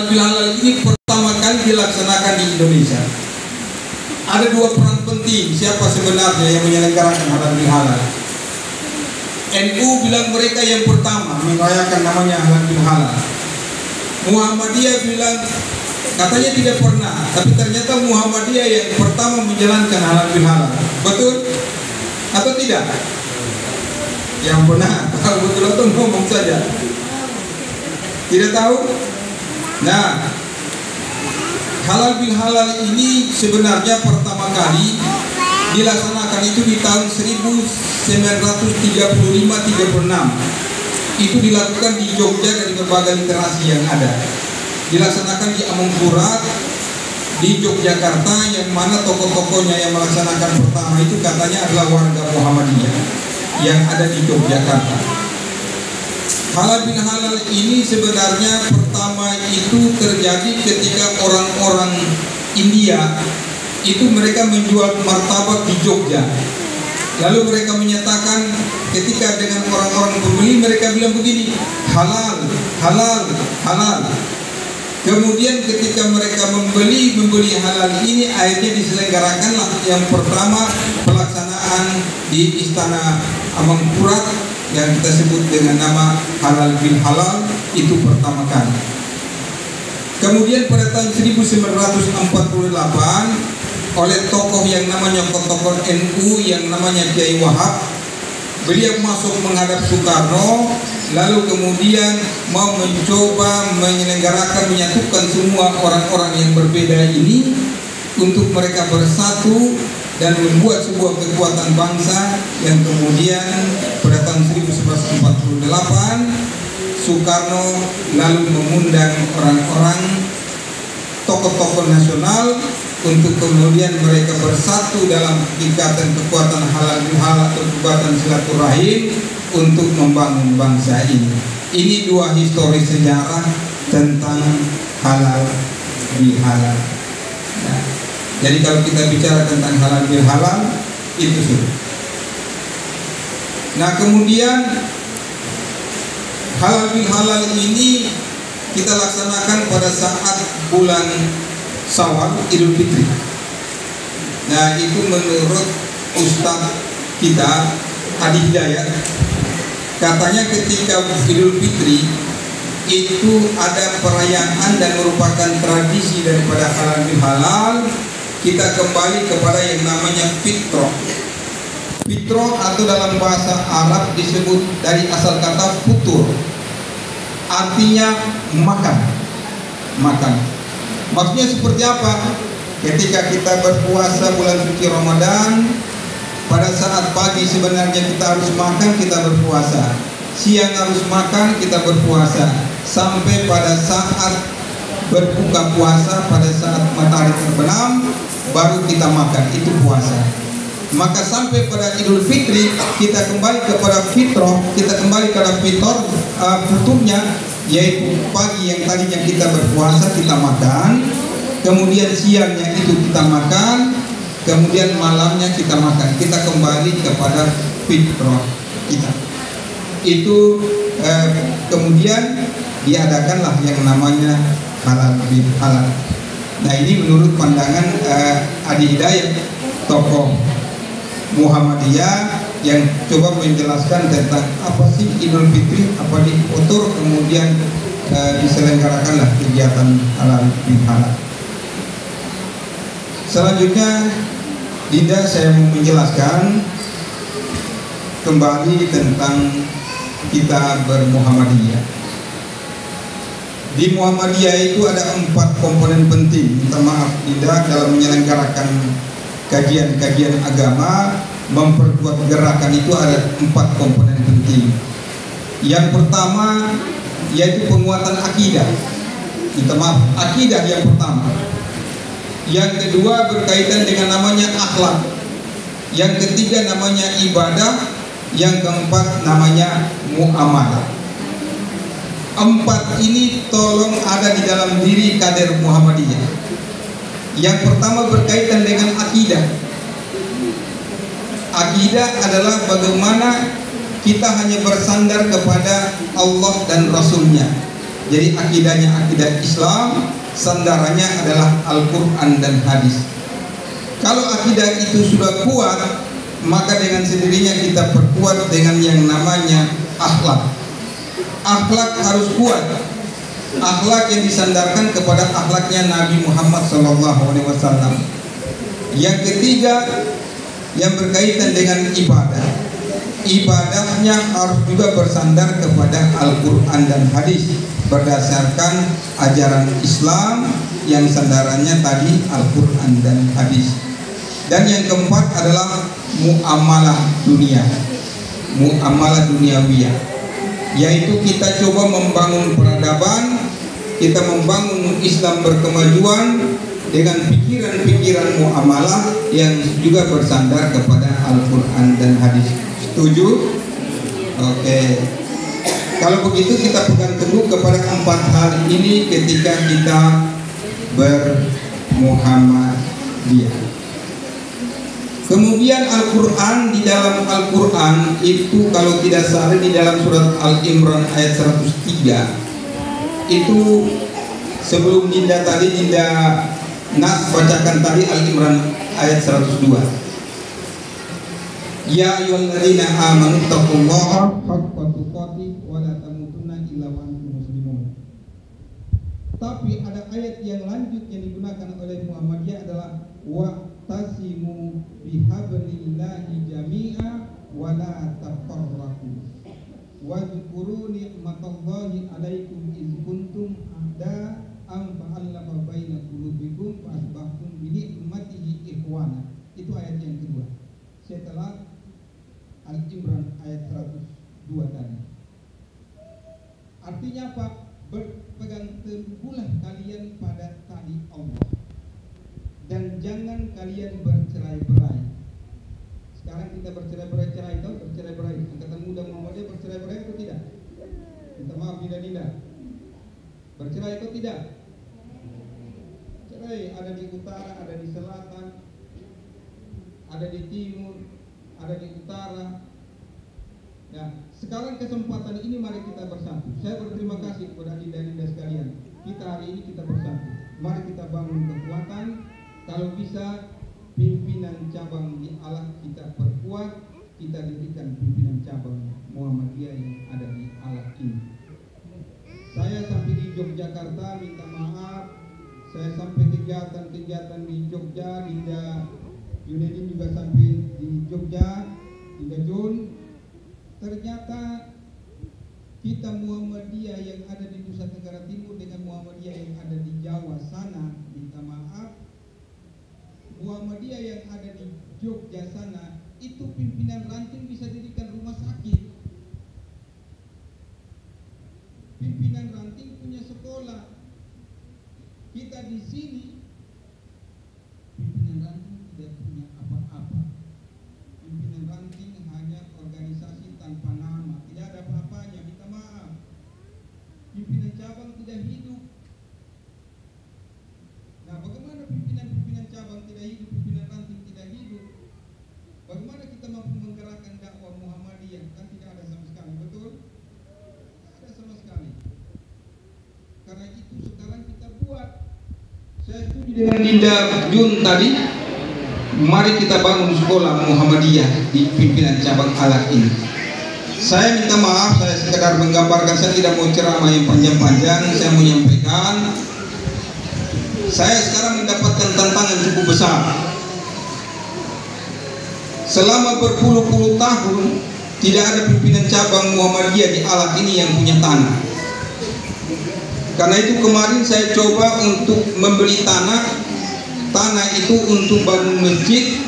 halal ini pertama kali dilaksanakan di Indonesia. Ada dua peran penting siapa sebenarnya yang menyelenggarakan halal bihalal. NU bilang mereka yang pertama merayakan namanya halal bihalal. Muhammadiyah bilang katanya tidak pernah, tapi ternyata Muhammadiyah yang pertama menjalankan halal bihalal. Betul atau tidak? Yang benar, kalau betul atau ngomong saja. Tidak tahu? Nah, halal bihalal ini sebenarnya pertama kali dilaksanakan itu di tahun 1935-36. Itu dilakukan di Jogja dari berbagai literasi yang ada. Dilaksanakan di Amangkurat di Yogyakarta, yang mana tokoh-tokohnya yang melaksanakan pertama itu katanya adalah warga Muhammadiyah yang ada di Yogyakarta. Halal bihalal ini sebenarnya pertama itu terjadi ketika orang-orang India itu mereka menjual martabak di Jogja. Lalu mereka menyatakan ketika dengan orang-orang pembeli mereka bilang begini, halal, halal, halal. Kemudian ketika mereka membeli halal ini, akhirnya diselenggarakanlah yang pertama pelaksanaan di Istana Amangkurat yang kita sebut dengan nama halal bihalal itu pertama kali. Kemudian pada tahun 1948 oleh tokoh yang namanya tokoh NU yang namanya Kiai Wahab, beliau masuk menghadap Soekarno, lalu kemudian mau mencoba menyelenggarakan menyatukan semua orang-orang yang berbeda ini untuk mereka bersatu dan membuat sebuah kekuatan bangsa yang kemudian pada tahun 1948 Soekarno lalu mengundang orang-orang tokoh-tokoh nasional untuk kemudian mereka bersatu dalam ikatan kekuatan halal bihalal atau kekuatan silaturahim untuk membangun bangsa ini. Ini dua histori sejarah tentang halal bihalal. Nah, jadi kalau kita bicara tentang halal bihalal itu sudah. Nah, kemudian halal bihalal ini kita laksanakan pada saat bulan Syawal, Idul Fitri. Nah, itu menurut Ustadz kita Adi Hidayat, katanya ketika Idul Fitri itu ada perayaan dan merupakan tradisi daripada halal bihalal. Kita kembali kepada yang namanya fitrah. Fitrah atau dalam bahasa Arab disebut dari asal kata futur, artinya makan. Makan. Maksudnya seperti apa? Ketika kita berpuasa bulan suci Ramadan, pada saat pagi sebenarnya kita harus makan, kita berpuasa. Siang harus makan, kita berpuasa. Sampai pada saat berbuka puasa, pada saat matahari terbenam, baru kita makan, itu puasa. Maka sampai pada Idul Fitri kita kembali kepada fitrah, kita kembali kepada futurnya, yaitu pagi yang tadinya kita berpuasa kita makan, kemudian siangnya itu kita makan, kemudian malamnya kita makan. Kita kembali kepada fitrah kita. Itu kemudian diadakanlah yang namanya halal bihalal. Nah, ini menurut pandangan Adi Hidayat, tokoh Muhammadiyah yang coba menjelaskan tentang apa sih Idul Fitri, apa diatur, kemudian diselenggarakanlah kegiatan halal bihalal. Selanjutnya, Dinda, saya mau menjelaskan kembali tentang kita berMuhammadiyah. Di Muhammadiyah itu ada 4 komponen penting. Minta maaf Dinda, dalam menyelenggarakan kajian-kajian agama, memperkuat gerakan itu ada 4 komponen penting. Yang pertama yaitu penguatan akidah. Minta maaf, akidah yang pertama. Yang kedua berkaitan dengan namanya akhlak. Yang ketiga namanya ibadah. Yang keempat namanya muamalah. 4 ini tolong ada di dalam diri kader Muhammadiyah. Yang pertama berkaitan dengan akidah. Akidah adalah bagaimana kita hanya bersandar kepada Allah dan Rasulnya. Jadi akidahnya akidah Islam, sandarannya adalah Al-Quran dan hadis. Kalau akidah itu sudah kuat, maka dengan sendirinya kita perkuat dengan yang namanya akhlak. Akhlak harus kuat. Akhlak yang disandarkan kepada akhlaknya Nabi Muhammad SAW. Yang ketiga, yang berkaitan dengan ibadah. Ibadahnya harus juga bersandar kepada Al-Quran dan hadis berdasarkan ajaran Islam yang sandarannya tadi Al-Quran dan hadis. Dan yang keempat adalah muamalah dunia, muamalah duniawiyah, yaitu kita coba membangun peradaban, kita membangun Islam berkemajuan dengan pikiran-pikiran muamalah yang juga bersandar kepada Al-Quran dan hadis. Setuju? Oke. Kalau begitu kita pegang teguh kepada 4 hal ini ketika kita bermuhammadiyah. Kemudian Al-Quran, di dalam Al-Quran itu kalau tidak salah di dalam surat Al-Imran ayat 103 itu, sebelum Dinda Nas bacakan tadi Al-Imran ayat 102. Ya ayyuhalladzina amanu taqullaha haqqa tuqatih wa la tamutunna illa wa antum muslimun. Tapi ada ayat yang lanjut yang digunakan oleh Muhammadiyah adalah wa'tasimu bihablillahi jami'a wa la tafarraqu wadhkuru ni'matallahi 'alaikum iz kuntum a'da'an fa'alafa baina qulubikum fa asbahtum bi ni'matihi ikhwana. Itu ayat yang kedua setelah Al-Imran ayat 102 tadi. Artinya apa? Berpegang teguhlah kalian pada tali Allah dan jangan kalian bercerai-berai. Sekarang kita bercerai-berai, tahu bercerai-berai? Angkatan muda Muhammadiyah bercerai-berai atau tidak? Minta maaf Dinda. Bercerai atau tidak? Cerai ada di utara, ada di selatan, ada di timur, ada di utara. Nah, sekarang kesempatan ini mari kita bersatu. Saya berterima kasih kepada Dinda sekalian. Kita hari ini kita bersatu. Mari kita bangun kekuatan. Kalau bisa pimpinan cabang di Alat kita perkuat, kita dirikan pimpinan cabang Muhammadiyah yang ada di Alat ini. Saya sampai di Yogyakarta minta maaf. Saya sampai kegiatan-kegiatan di Jogja, Dinda Yunedin juga sampai di Jogja, Dinda Jun. Ternyata kita Muhammadiyah yang ada di Nusa Tenggara Timur dengan Muhammadiyah yang ada di Jawa sana, minta maaf, Muhammadiyah yang ada di Jogja sana itu pimpinan ranting bisa dirikan rumah sakit. Pimpinan ranting punya sekolah. Kita di sini pimpinan ranting tidak punya apa-apa. Pimpinan ranting hanya organisasi tanpa nama, tidak ada apa-apanya, minta maaf. Pimpinan cabang tidak hidup. Nah, bagaimana pimpinan cabang tidak hidup, pimpinan ranting tidak hidup? Bagaimana kita mampu menggerakkan dakwah Muhammadiyah? Kan tidak ada sama sekali, betul? Tidak ada sama sekali. Karena itu sekarang kita buat. Saya setuju dengan Dinda Jun tadi. Mari kita bangun sekolah Muhammadiyah di pimpinan cabang Alat ini. Saya minta maaf, saya sekedar menggambarkan, saya tidak mau ceramah yang panjang-panjang. Saya mau menyampaikan, saya sekarang mendapatkan tantangan cukup besar. Selama berpuluh-puluh tahun tidak ada pimpinan cabang Muhammadiyah di Alat ini yang punya tanah. Karena itu kemarin saya coba untuk membeli tanah itu untuk bangun masjid